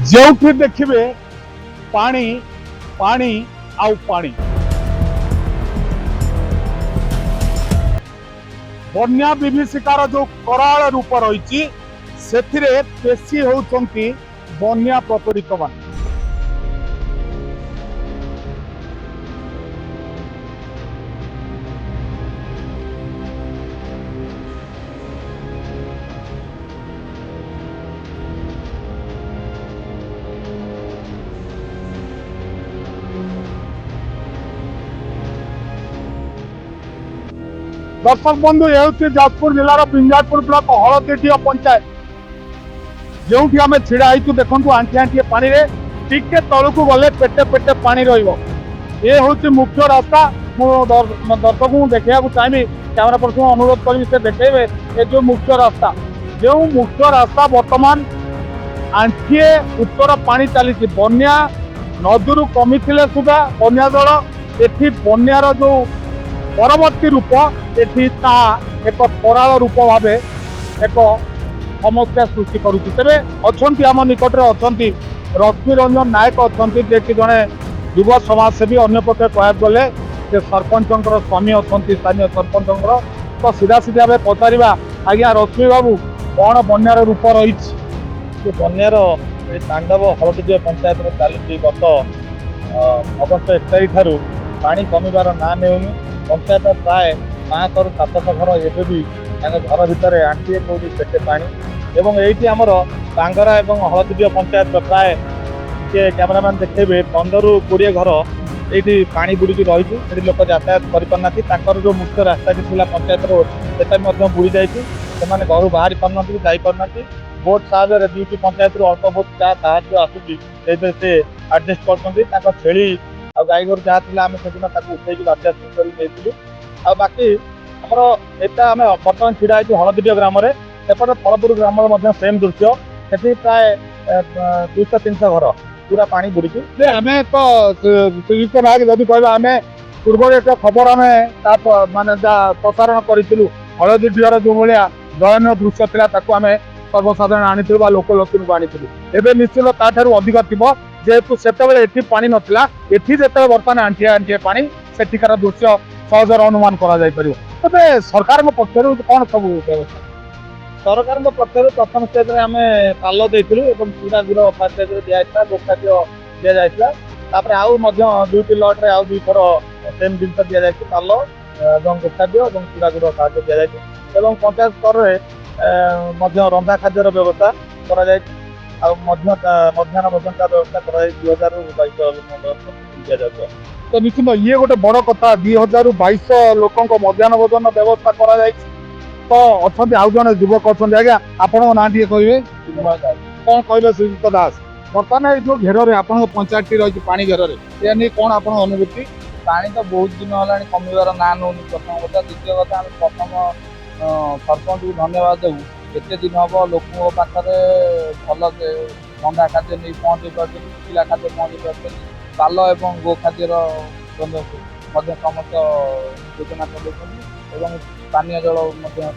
जो देखिए पानी पानी आउ पानी बन्या विभीषिकार जो कराल रूप रही से बेसी होती बन्या प्रपीड़ित मान। दर्शक बंधु ये जाजपुर जिलार बिंजारपुर ब्लॉक हलदीडीह पंचायत जो आम ढड़ा हो देखु आंटी आंटी पानी रे टिके तलू को गले पेटे पेटे पानी रे हूँ मुख्य रास्ता। दर्शक को देखा चाहिए कैमेरा पर्सन अनुरोध करी से देखेबे ये जो मुख्य रास्ता बर्तमान आंटी उत्तर पानी चली बन्या नदी कमी सुधा बन्या जल ये बन्यार जो परवर्ती रूप एटी एक कराल रूप भाव एक समस्या सृष्टि करुच्ची। तेरे अच्छा आम निकट में अच्छा रश्मि रंजन नायक अच्छा जे कि जड़े युवा समाजसेवी अंपक्षे कह गले सरपंच स्वामी अच्छा स्थानीय सरपंच तो सीधा सीधा भाव पचार आज्ञा रश्मि बाबू कौन बन्यार रूप रही बन्यार तांडव हलदीडीह पंचायत में चली गत अगस्ट 1 तारिख ठारू पानी कमिबार ना नेउनी पंचायत प्राय 500-700 घर एवं भी घर भितर आंटी कौटी पेटे पानी एवं ये आमर बांगरा और हलदीडीह पंचायत प्राय कैमेरामैन देखेबे 15-20 घर ये पानी बुड़ी रही लोक यातायात कर जो मुख्य रास्ता था पंचायत रोड से बुड़ी जाइए घर बाहरी पारना जापारना बोट साहय दुईटी पंचायत अल्प बहुत साहय आसूसी से आडजस्ट कर छेली आ गाई गोर जहाँ थी आम से उठेक बात्या कर बाकी आमर एटा आम बर्तमान ढड़ा हो हलदीडीह ग्राम सेपटे फलपुर ग्राम सेम दृश्य से प्राय 200-300 घर पूरा पानी बुड़ी आम तो श्रीयुक्त नायक जब कह आम पूर्व एक खबर आम माने प्रसारण करूँ हलदीडीह जो भाया दयनीय दृश्य था आम सर्वसाधारण आनी लोकलक्ष्मी को आनी एवं निश्चित ताठू अधिक थी जेहेतु से पानी नाला एटी जो बर्तमान आंटी आंटी पानी सेठिकार दृश्य सहजर अनुमान कर सरकार पक्ष कौन सब व्यवस्था सरकार पक्ष प्रथम स्टेज आम पाल देलु चूड़ा गुड़ फर्स्ट स्टेज दिखाई गोखाद्य दि जाता आउ दुईटी लट्रे आउ 2 थर सेम जिन दि जाए पाल गोखाद्य और चूड़ा गुड़ साहय दि जाए पंचायत स्तर में रंधा खाद्यर व्यवस्था कर मध्याह्न भोजन का व्यवस्था कर 2022 दि तो निश्चित ये गोटे बड़ कथा 2022 लोक मध्याह्न भोजन व्यवस्था कर तो अच्छा आउ जन युवक अच्छा आज्ञा आपण ना टे कहे कौन कहे श्रीयुक्त दास बर्तमान ये जो घेर आप पंचायत रही पानी घेर नहीं कौन आप अनुभूति पानी तो बहुत दिन है कमिबार ना नौनी प्रथम कथा द्वितीय कथा आम प्रथम सरपंच को धन्यवाद देवु एत दिन हम लोक पाखे भल रंधा खाद्य नहीं पहुँचे पार्टी शुखिला खाद्य पहुँचे पार्टी पाल और गो खाद्यर समस्त योजना चलाऊँ पानीय जल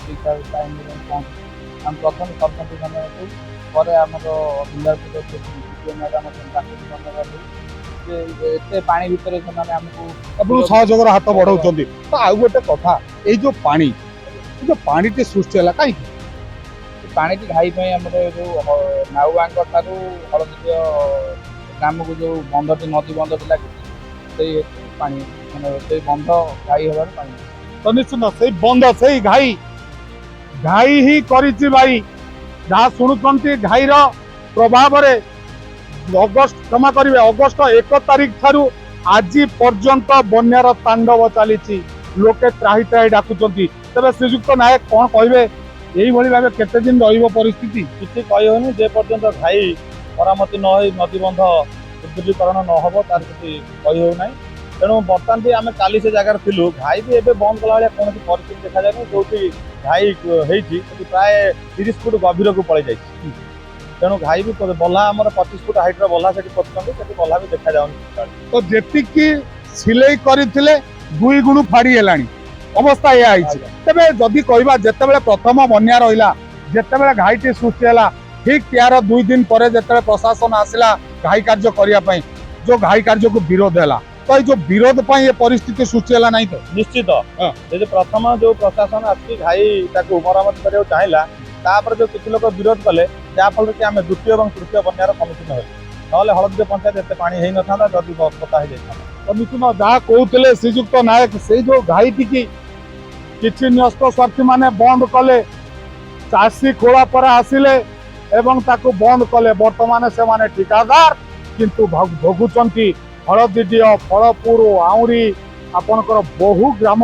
ठीक ठाक टाइम पहुँचे आम प्रथम सरपंच धन्यवाद दूर आम बिंजारपुर मैडम धन्यवाद एते पानी भितर आमको सहयोग हाथ बढ़ाऊँ तो आउ गोटे कथा ये जो पानी टे सृष्टि है कहीं पानी घाई आम जो नाउआ ठारू हलदीडीह ग्राम को जो बंधटी नदी बंधटी लगे पानी मानते बंध घाई होबार पानी तो निश्चित से बंध से घाई ही करी भाई जहाँ शुणुंट घाईर प्रभाव अगस्ट क्षमा करेंगे अगस्ट 1 तारिख ठारू आज पर्यंत बन्यार तांडव चली लोके त्राही त्राही डाकुंट तेरे श्रीयुक्त नायक कौन कहे यही भाव केते दिन परिस्थिति किसी कहीहनी जे पर्यंत घाई मरामती न नदी बंध सुदृढ़ीकरण न हम तार किसी कहीहना तेणु बर्तमान भी आम काली से जगार थिलु घाई भी एवं बंद कला भाया कौन परिस्थिति देखा जाए जो घाई होती प्राय 30 फुट गभीर को पड़ जाए तेणु घाई भी बल्ला आम 25 फुट हाइट्र बल्ला से बल्ला भी देखा जाऊनी तो जी सिले करते 2 गुण फाड़ी है अवस्था यह तेज जदि कह जिते प्रथम बन्या रहा जिते घाईटी सृष्टि है ठीक यार 2 दिन पर जिते प्रशासन आसला घाई कार्य करने जो घाई कार्य को विरोध है तो ये जो विरोध ये परिस्थिति सृष्टि है नहीं तो निश्चित हाँ। जो प्रथम जो प्रशासन आसी घाई मरामत करने चाहिए तापर जो किसी लोग विरोध कले जहाँफल कि आम द्वितीय और तृतीय बन्यार सम्मुखीन हो ना हलदी पंचायत एत पा ही ना था जदि पता ही जाता तो नितिन जहाँ कहते श्रीजुक्त नायक से जो घाई टी किसी न्यस्त स्वार्थी माने बंद कले चाषी खोला पर आसिले एवं ताको बंद कले बर्तमान से माने ठिकादार किंतु भोगुचंती हलदीडीह फलपुर आउरी आपणकर बहु ग्राम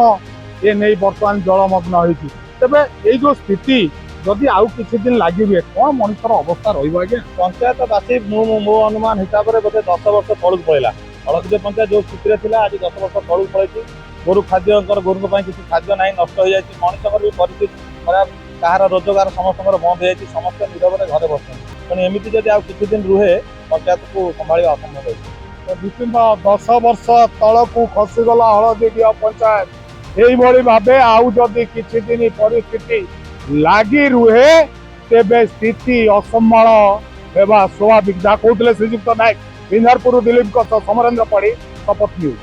ये नहीं बर्तमान जलमग्न होती तेरे ये जो स्थिति जदि आउ किसी दिन लगे कौन मनुष्यर अवस्था रहा आज्ञा पंचायतवासी मो अनुमान हिसाब से बोधे 10 वर्ष तलू पड़ा हलदी पंचायत जो स्थिति थी आज 10 वर्ष तलू पड़े गोरु खाद्य गोरु किसी खाद्य ना नष्ट हो जाए मनुष्य भी परिस्थिति खराब कहार रोजगार समस्त बंद हो जाए समस्त नीरव घरे बस तेणु एमती जब आउ किसी दिन रुहे पंचायत को संभाल असंभव है निश्चिंत 10 वर्ष तलकू खसीगला हलदीडीह पंचायत यही भावे आउ जदि किसी दिन परिस्थिति लगी रुहे तेबे स्थिति असम्भाल हेबा स्वाभाविक जहाँ कहते श्रीजुक्त नायक बिंधारपुर दिलीप समरेन्द्र पड़ी शपथ न्यूज।